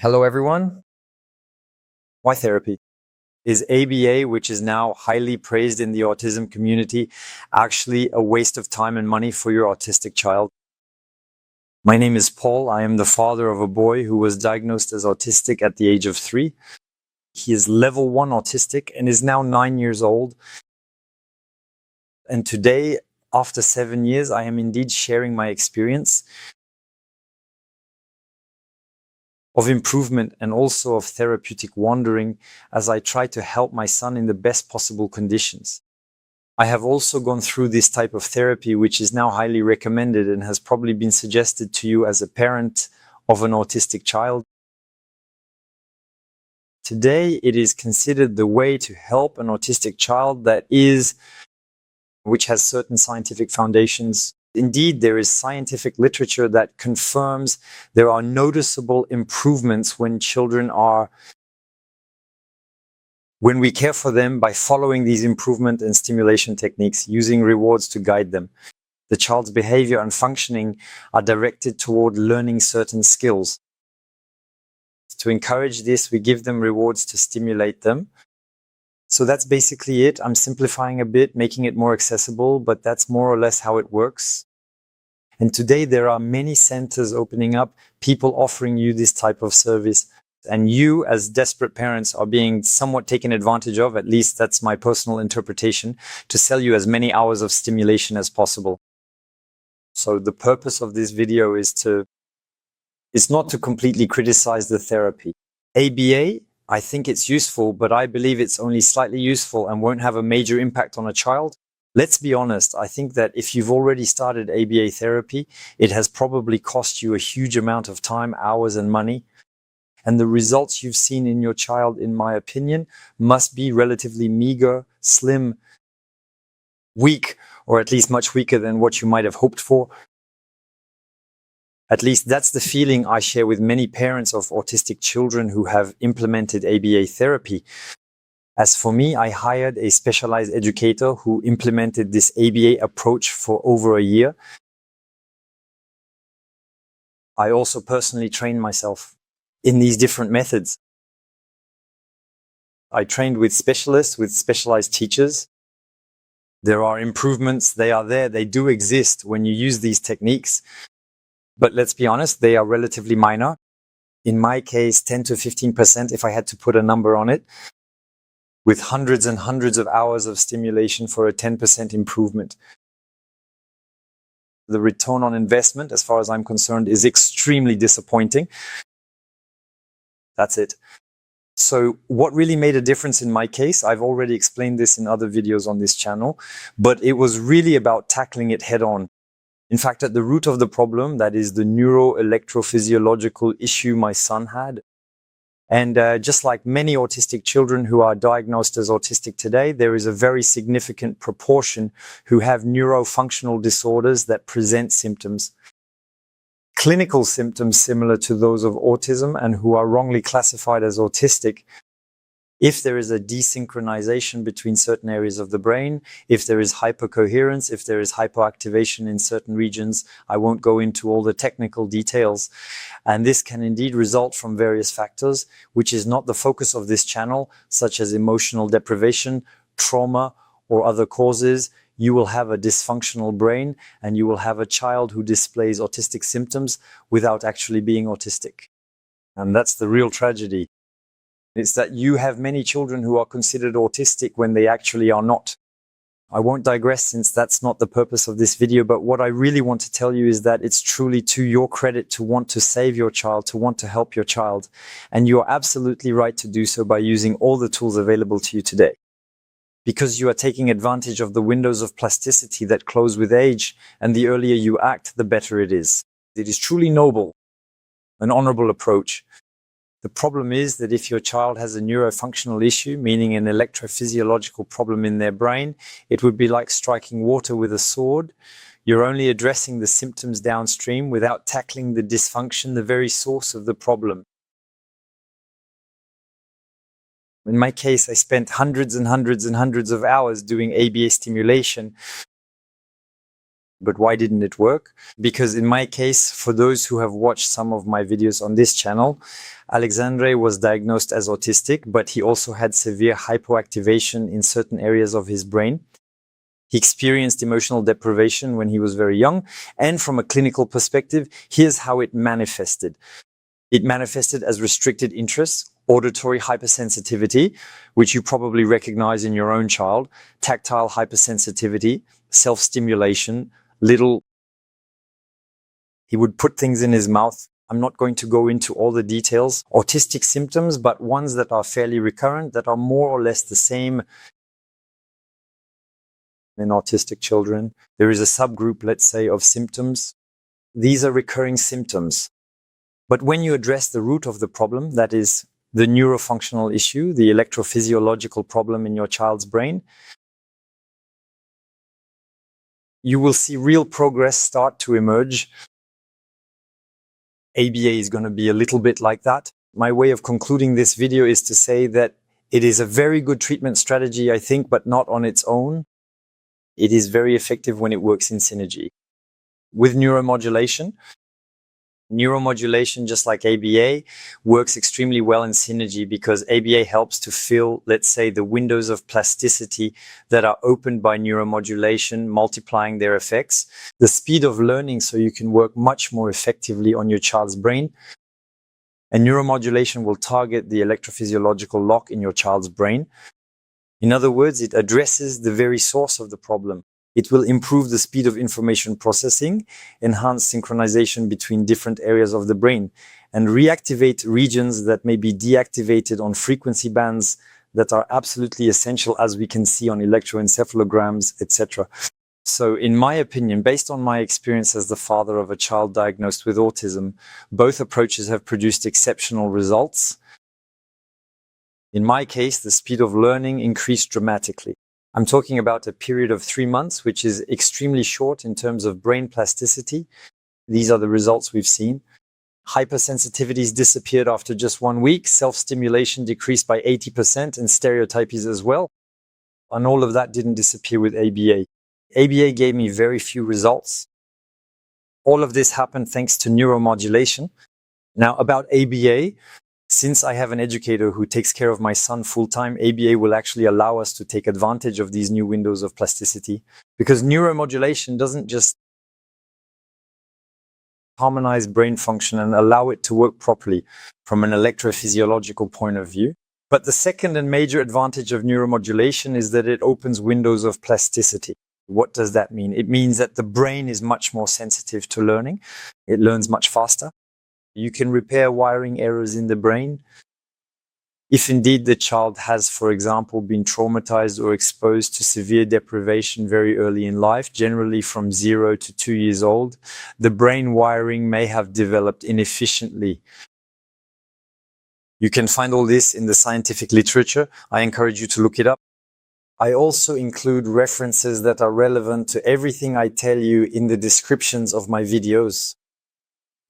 Hello, everyone. Why therapy? Is ABA, which is now highly praised in the autism community, actually a waste of time and money for your autistic child? My name is Paul. I am the father of a boy who was diagnosed as autistic at the age of 3. He is level 1 autistic and is now 9 years old. And today, after 7 years, I am indeed sharing my experience of improvement and also of therapeutic wandering as I try to help my son in the best possible conditions. I have also gone through this type of therapy, which is now highly recommended and has probably been suggested to you as a parent of an autistic child. Today, it is considered the way to help an autistic child which has certain scientific foundations. Indeed, there is scientific literature that confirms there are noticeable improvements when we care for them by following these improvement and stimulation techniques, using rewards to guide them. The child's behavior and functioning are directed toward learning certain skills. To encourage this, we give them rewards to stimulate them. So that's basically it. I'm simplifying a bit, making it more accessible, but that's more or less how it works. And today there are many centers opening up, people offering you this type of service. And you, as desperate parents, are being somewhat taken advantage of, at least that's my personal interpretation, to sell you as many hours of stimulation as possible. So the purpose of this video is not to completely criticize the therapy. ABA, I think it's useful, but I believe it's only slightly useful and won't have a major impact on a child. Let's be honest, I think that if you've already started ABA therapy, it has probably cost you a huge amount of time, hours, and money. And the results you've seen in your child, in my opinion, must be relatively meager, slim, weak, or at least much weaker than what you might have hoped for. At least that's the feeling I share with many parents of autistic children who have implemented ABA therapy. As for me, I hired a specialized educator who implemented this ABA approach for over a year. I also personally trained myself in these different methods. I trained with specialists, with specialized teachers. There are improvements, they are there, they do exist when you use these techniques. But let's be honest, they are relatively minor. In my case, 10 to 15% if I had to put a number on it, with hundreds and hundreds of hours of stimulation for a 10% improvement. The return on investment, as far as I'm concerned, is extremely disappointing. That's it. So what really made a difference in my case, I've already explained this in other videos on this channel, but it was really about tackling it head on. In fact, at the root of the problem, that is the neuroelectrophysiological issue my son had. And just like many autistic children who are diagnosed as autistic today, there is a very significant proportion who have neurofunctional disorders that present symptoms. Clinical symptoms similar to those of autism and who are wrongly classified as autistic. If there is a desynchronization between certain areas of the brain, if there is hypercoherence, if there is hypoactivation in certain regions, I won't go into all the technical details. And this can indeed result from various factors, which is not the focus of this channel, such as emotional deprivation, trauma, or other causes. You will have a dysfunctional brain and you will have a child who displays autistic symptoms without actually being autistic. And that's the real tragedy. It's that you have many children who are considered autistic when they actually are not. I won't digress since that's not the purpose of this video, but what I really want to tell you is that it's truly to your credit to want to save your child, to want to help your child. And you are absolutely right to do so by using all the tools available to you today. Because you are taking advantage of the windows of plasticity that close with age, and the earlier you act, the better it is. It is truly noble, an honorable approach. The problem is that if your child has a neurofunctional issue, meaning an electrophysiological problem in their brain, it would be like striking water with a sword. You're only addressing the symptoms downstream without tackling the dysfunction, the very source of the problem. In my case, I spent hundreds and hundreds and hundreds of hours doing ABA stimulation. But why didn't it work? Because in my case, for those who have watched some of my videos on this channel, Alexandre was diagnosed as autistic, but he also had severe hypoactivation in certain areas of his brain. He experienced emotional deprivation when he was very young. And from a clinical perspective, here's how it manifested. It manifested as restricted interests, auditory hypersensitivity, which you probably recognize in your own child, tactile hypersensitivity, self-stimulation, he would put things in his mouth. I'm not going to go into all the details, autistic symptoms, but ones that are fairly recurrent, that are more or less the same in autistic children. There is a subgroup, let's say, of symptoms. These are recurring symptoms. But when you address the root of the problem, that is the neurofunctional issue, the electrophysiological problem in your child's brain, you will see real progress start to emerge. ABA is going to be a little bit like that. My way of concluding this video is to say that it is a very good treatment strategy, I think, but not on its own. It is very effective when it works in synergy. With neuromodulation, just like ABA, works extremely well in synergy because ABA helps to fill, let's say, the windows of plasticity that are opened by neuromodulation, multiplying their effects. The speed of learning, so you can work much more effectively on your child's brain. And neuromodulation will target the electrophysiological lock in your child's brain. In other words, it addresses the very source of the problem. It will improve the speed of information processing, enhance synchronization between different areas of the brain, and reactivate regions that may be deactivated on frequency bands that are absolutely essential, as we can see on electroencephalograms, etc. So in my opinion, based on my experience as the father of a child diagnosed with autism, both approaches have produced exceptional results. In my case, the speed of learning increased dramatically. I'm talking about a period of 3 months, which is extremely short in terms of brain plasticity. These are the results we've seen. Hypersensitivities disappeared after just 1 week. Self-stimulation decreased by 80% and stereotypies as well. And all of that didn't disappear with ABA. ABA gave me very few results. All of this happened thanks to neuromodulation. Now, about ABA, since I have an educator who takes care of my son full-time, ABA will actually allow us to take advantage of these new windows of plasticity, because neuromodulation doesn't just harmonize brain function and allow it to work properly from an electrophysiological point of view. But the second and major advantage of neuromodulation is that it opens windows of plasticity. What does that mean? It means that the brain is much more sensitive to learning. It learns much faster. You can repair wiring errors in the brain. If indeed the child has, for example, been traumatized or exposed to severe deprivation very early in life, generally from 0 to 2 years old, the brain wiring may have developed inefficiently. You can find all this in the scientific literature. I encourage you to look it up. I also include references that are relevant to everything I tell you in the descriptions of my videos.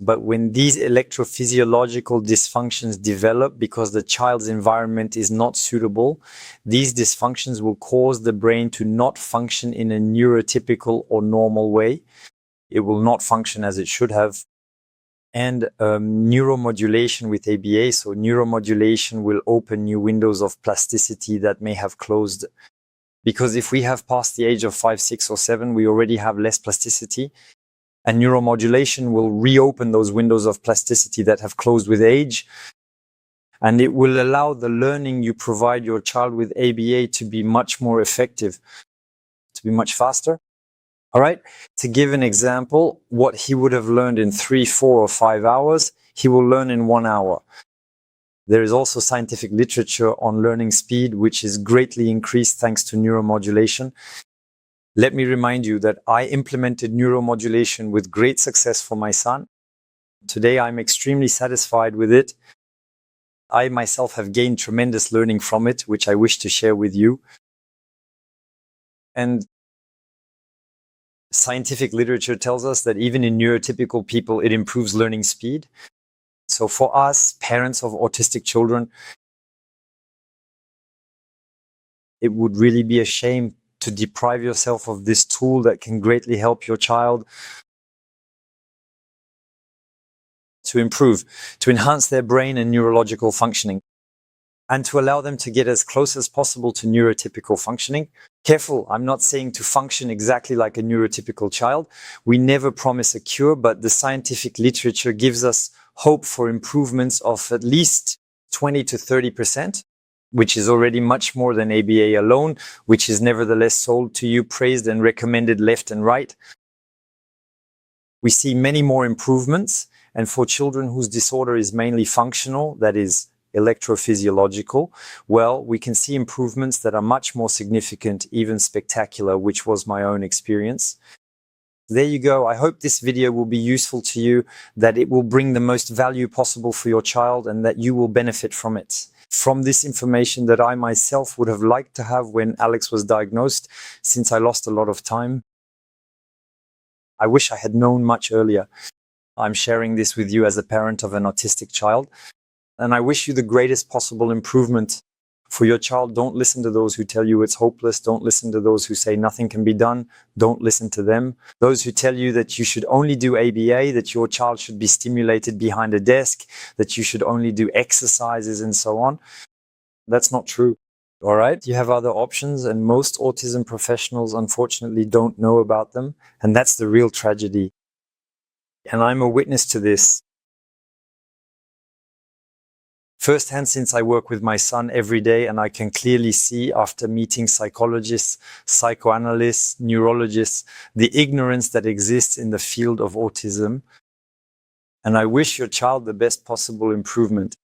But when these electrophysiological dysfunctions develop because the child's environment is not suitable, these dysfunctions will cause the brain to not function in a neurotypical or normal way. It will not function as it should have. And neuromodulation with ABA, so neuromodulation will open new windows of plasticity that may have closed. Because if we have passed the age of 5, 6, or 7, we already have less plasticity. And neuromodulation will reopen those windows of plasticity that have closed with age. And it will allow the learning you provide your child with ABA to be much more effective, to be much faster. All right. To give an example, what he would have learned in 3, 4, or 5 hours, he will learn in 1 hour. There is also scientific literature on learning speed, which is greatly increased thanks to neuromodulation. Let me remind you that I implemented neuromodulation with great success for my son. Today, I'm extremely satisfied with it. I myself have gained tremendous learning from it, which I wish to share with you. And scientific literature tells us that even in neurotypical people, it improves learning speed. So for us, parents of autistic children, it would really be a shame to deprive yourself of this tool that can greatly help your child to improve, to enhance their brain and neurological functioning, and to allow them to get as close as possible to neurotypical functioning. Careful, I'm not saying to function exactly like a neurotypical child. We never promise a cure, but the scientific literature gives us hope for improvements of at least 20 to 30%, which is already much more than ABA alone, which is nevertheless sold to you, praised and recommended left and right. We see many more improvements, and for children whose disorder is mainly functional, that is electrophysiological, well, we can see improvements that are much more significant, even spectacular, which was my own experience. There you go. I hope this video will be useful to you, that it will bring the most value possible for your child, and that you will benefit from it. From this information that I myself would have liked to have when Alex was diagnosed, since I lost a lot of time. I wish I had known much earlier. I'm sharing this with you as a parent of an autistic child, and I wish you the greatest possible improvement for your child. Don't listen to those who tell you it's hopeless. Don't listen to those who say nothing can be done. Don't listen to them. Those who tell you that you should only do ABA, that your child should be stimulated behind a desk, that you should only do exercises and so on. That's not true. All right, you have other options, and most autism professionals unfortunately don't know about them, and that's the real tragedy. And I'm a witness to this firsthand, since I work with my son every day, and I can clearly see, after meeting psychologists, psychoanalysts, neurologists, the ignorance that exists in the field of autism. And I wish your child the best possible improvement.